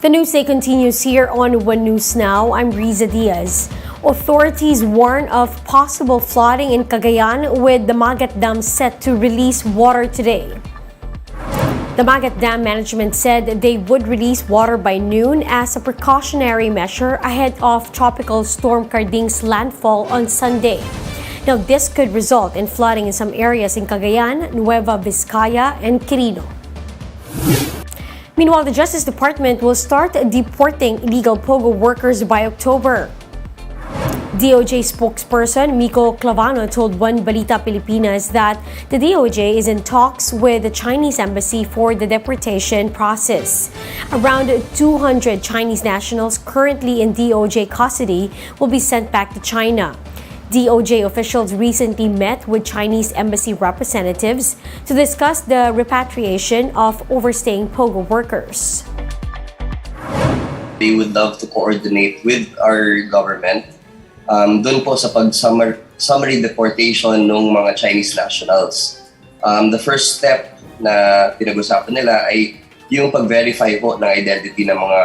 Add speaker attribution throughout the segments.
Speaker 1: The news day continues here on One News Now. I'm Riza Diaz. Authorities warn of possible flooding in Cagayan with the Magat Dam set to release water today. The Magat Dam management said they would release water by noon as a precautionary measure ahead of Tropical Storm Carding's landfall on Sunday. Now, this could result in flooding in some areas in Cagayan, Nueva Vizcaya, and Quirino. Meanwhile, the Justice Department will start deporting illegal POGO workers by October. DOJ spokesperson Miko Clavano told One Balita Pilipinas that the DOJ is in talks with the Chinese embassy for the deportation process. Around 200 Chinese nationals currently in DOJ custody will be sent back to China. DOJ officials recently met with Chinese embassy representatives to discuss the repatriation of overstaying POGO workers.
Speaker 2: They would love to coordinate with our government doon po sa summary deportation ng mga Chinese nationals. The first step na pinag-usapan nila ay yung pag-verify po ng identity ng mga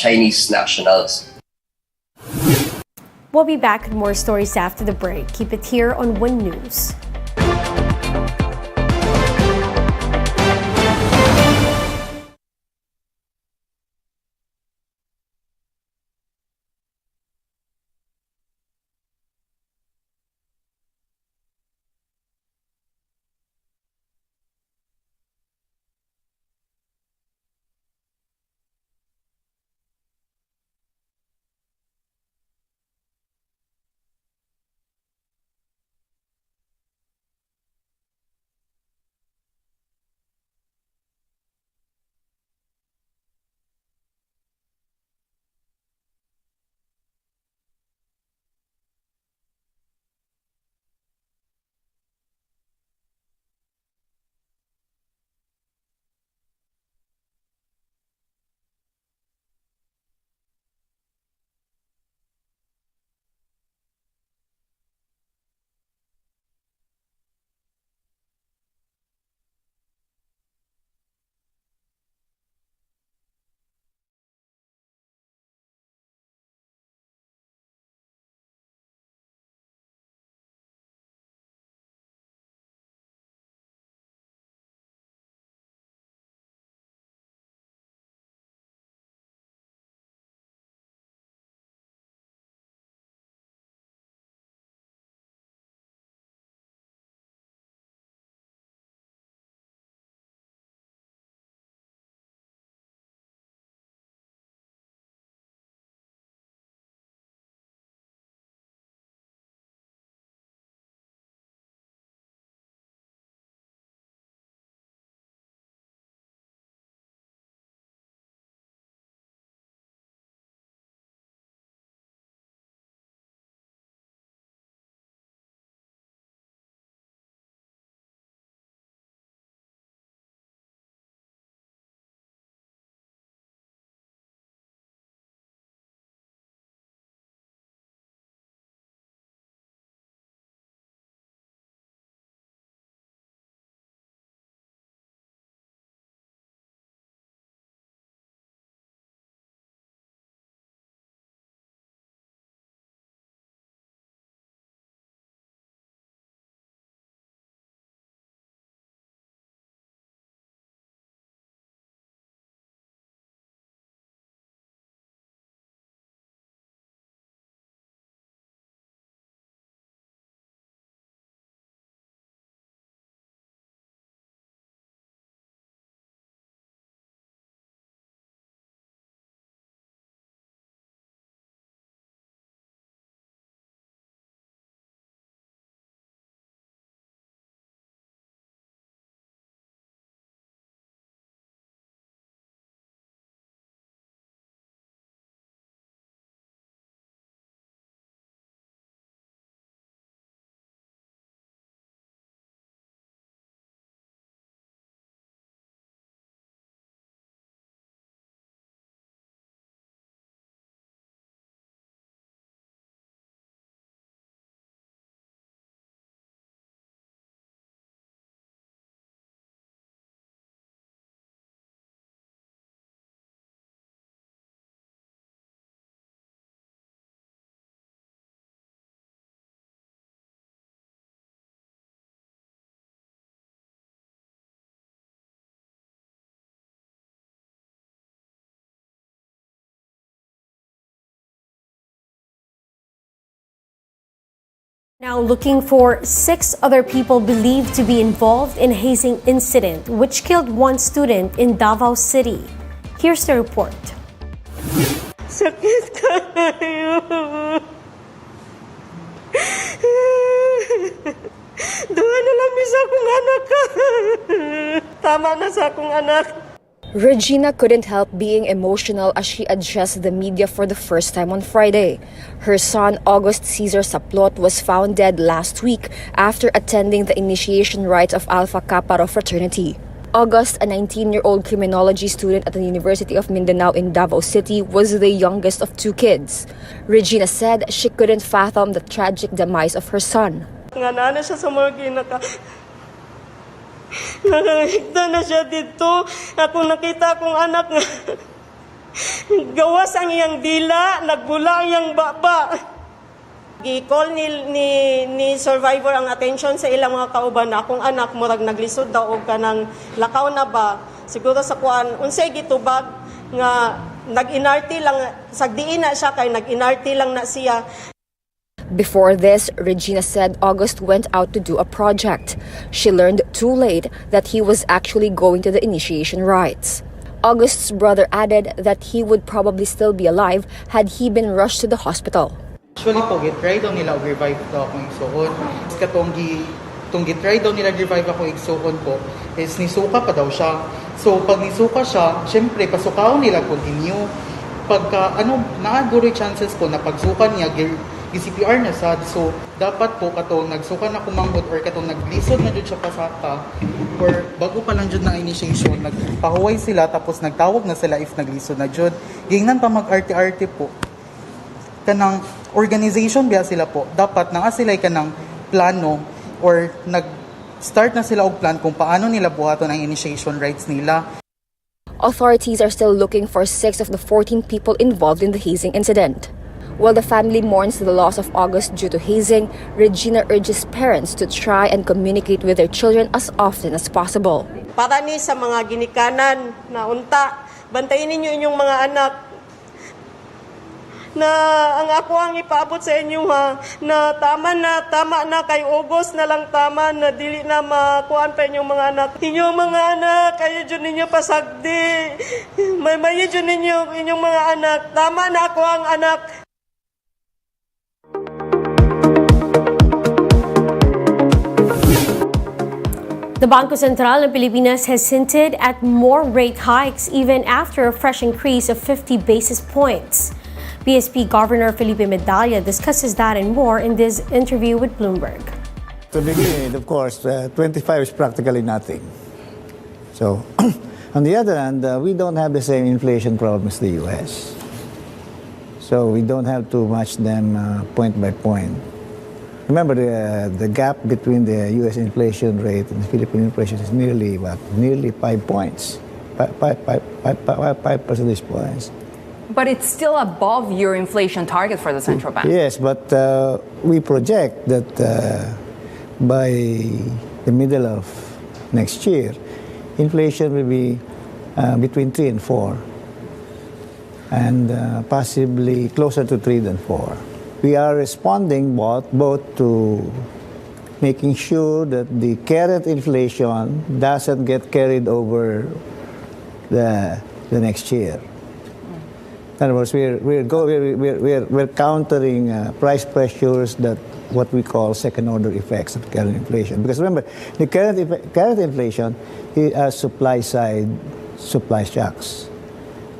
Speaker 2: Chinese nationals.
Speaker 1: We'll be back with more stories after the break. Keep it here on One News. Now looking for 6 other people believed to be involved in a hazing incident which killed one student in Davao City. Here's the report.
Speaker 3: Sakit kayo. Duha na lang sa akong anak ka. Tama na sa akong anak.
Speaker 4: Regina couldn't help being emotional as she addressed the media for the first time on Friday. Her son, August Cesar Saplot, was found dead last week after attending the initiation rites of Alpha Kappa Rho fraternity. August, a 19-year-old criminology student at the University of Mindanao in Davao City, was the youngest of 2 kids. Regina said she couldn't fathom the tragic demise of her son.
Speaker 3: Nga na siya sa mga ginaka. Nakahigda na siya dito. Ako nakita akong anak nga. Gawas ang iyang dila, nagbula ang iyang baba. Gi-call ni survivor ang attention sa ilang mga kauban na akong anak murag naglisod daw og kanang lakaw na ba. Siguro sa kuan unsay gitubag nga nag-inarti lang sagdiin na siya kay nag-inarti lang na siya.
Speaker 4: Before this, Regina said August went out to do a project. She learned too late that he was actually going to the initiation rites. August's brother added that he would probably still be alive had he been rushed to the hospital.
Speaker 5: Actually po, gitry daw nila og revive daw akong igsuon. Katong gitry daw nila revive akong igsuon po, is nisuka pa daw siya. So pag nisuka siya, syempre pasukawon nila continue. Pagka naaguroy chances po na pagsuka niya CPR na sad. So, dapat po katong nagsuka na kumanghod or katong naglisod na jud siya pasaka or bago pa lang jud na initiation, nagpahuway sila tapos nagtawag na sila if naglisod na jud. Gingnan pa mag-arte-arte po. Kanang organization biya sila po. Dapat nga sila kanang plano or nag-start na sila og plan kung paano nila buhaton ang initiation rites nila.
Speaker 4: Authorities are still looking for 6 of the 14 people involved in the hazing incident. While the family mourns the loss of August due to hazing, Regina urges parents to try and communicate with their children as often as possible.
Speaker 3: Para ni sa mga ginikanan na unta, bantayin ninyo inyong mga anak na ang ako ang ipaabot sa inyo ha, na tama na kay August na lang tama na dili na makuan pa inyong mga anak. Inyong mga anak, kayo dyan ninyo pasagdi. May dyan ninyo inyong mga anak. Tama na ako ang anak.
Speaker 1: The Bangko Sentral ng Pilipinas has hinted at more rate hikes even after a fresh increase of 50 basis points. BSP Governor Felipe Medalla discusses that and more in this interview with Bloomberg.
Speaker 6: To begin, of course, 25 is practically nothing. So, on the other hand, we don't have the same inflation problem as the U.S. So we don't have to match them point by point. Remember, the gap between the U.S. inflation rate and the Philippine inflation is nearly 5 points, 5 percentage points.
Speaker 7: But it's still above your inflation target for the central bank.
Speaker 6: Yes, but we project that by the middle of next year, inflation will be between 3 and 4, and possibly closer to 3 than 4. We are responding both to making sure that the current inflation doesn't get carried over the next year. In other words, we're countering price pressures that what we call second-order effects of current inflation. Because remember, the current inflation is supply shocks,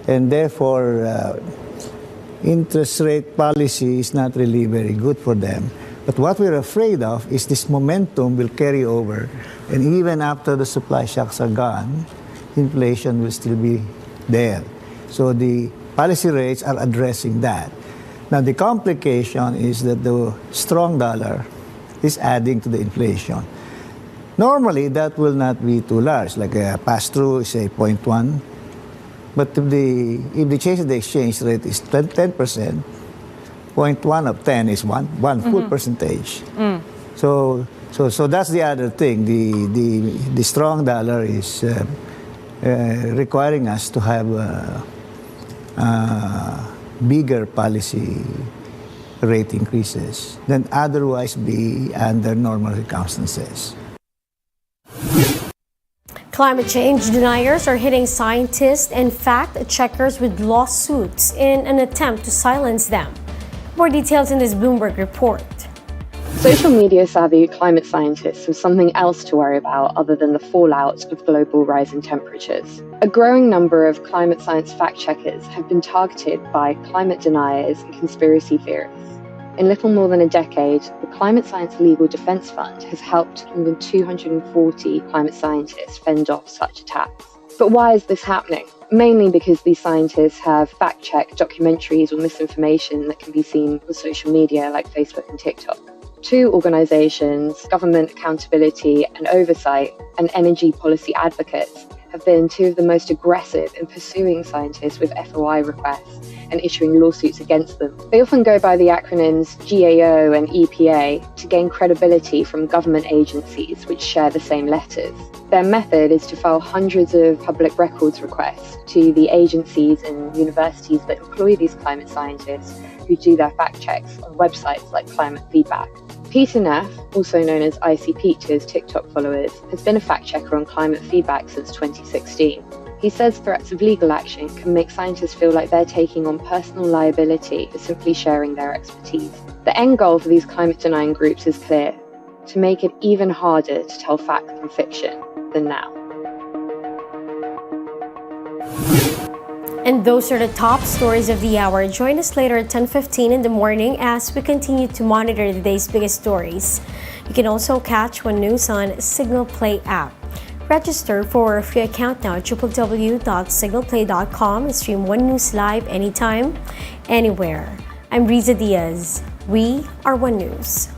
Speaker 6: and therefore interest rate policy is not really very good for them. But what we're afraid of is this momentum will carry over, and even after the supply shocks are gone, inflation will still be there. So the policy rates are addressing that. Now the complication is that the strong dollar is adding to the inflation. Normally that will not be too large, like a pass-through is say 0.1. But if the change of the exchange rate is 10%, 0.1 of 10 is one full percentage. So that's the other thing. The strong dollar is requiring us to have bigger policy rate increases than otherwise be under normal circumstances.
Speaker 1: Climate change deniers are hitting scientists and fact-checkers with lawsuits in an attempt to silence them. More details in this Bloomberg report.
Speaker 8: Social media savvy climate scientists have something else to worry about other than the fallout of global rising temperatures. A growing number of climate science fact-checkers have been targeted by climate deniers and conspiracy theorists. In little more than a decade, the Climate Science Legal Defense Fund has helped more than 240 climate scientists fend off such attacks. But why is this happening? Mainly because these scientists have fact-checked documentaries or misinformation that can be seen on social media like Facebook and TikTok. Two organisations, Government Accountability and Oversight, and Energy Policy Advocates, have been two of the most aggressive in pursuing scientists with FOI requests and issuing lawsuits against them. They often go by the acronyms GAO and EPA to gain credibility from government agencies which share the same letters. Their method is to file hundreds of public records requests to the agencies and universities that employ these climate scientists who do their fact checks on websites like Climate Feedback. Peter Neff, also known as Icy Pete to his TikTok followers, has been a fact-checker on Climate Feedback since 2016. He says threats of legal action can make scientists feel like they're taking on personal liability for simply sharing their expertise. The end goal for these climate-denying groups is clear: to make it even harder to tell fact from fiction than now.
Speaker 1: And those are the top stories of the hour. Join us later at 10:15 in the morning as we continue to monitor the day's biggest stories. You can also catch One News on Signal Play app. Register for a free account now at www.signalplay.com and stream One News live anytime, anywhere. I'm Riza Diaz. We are One News.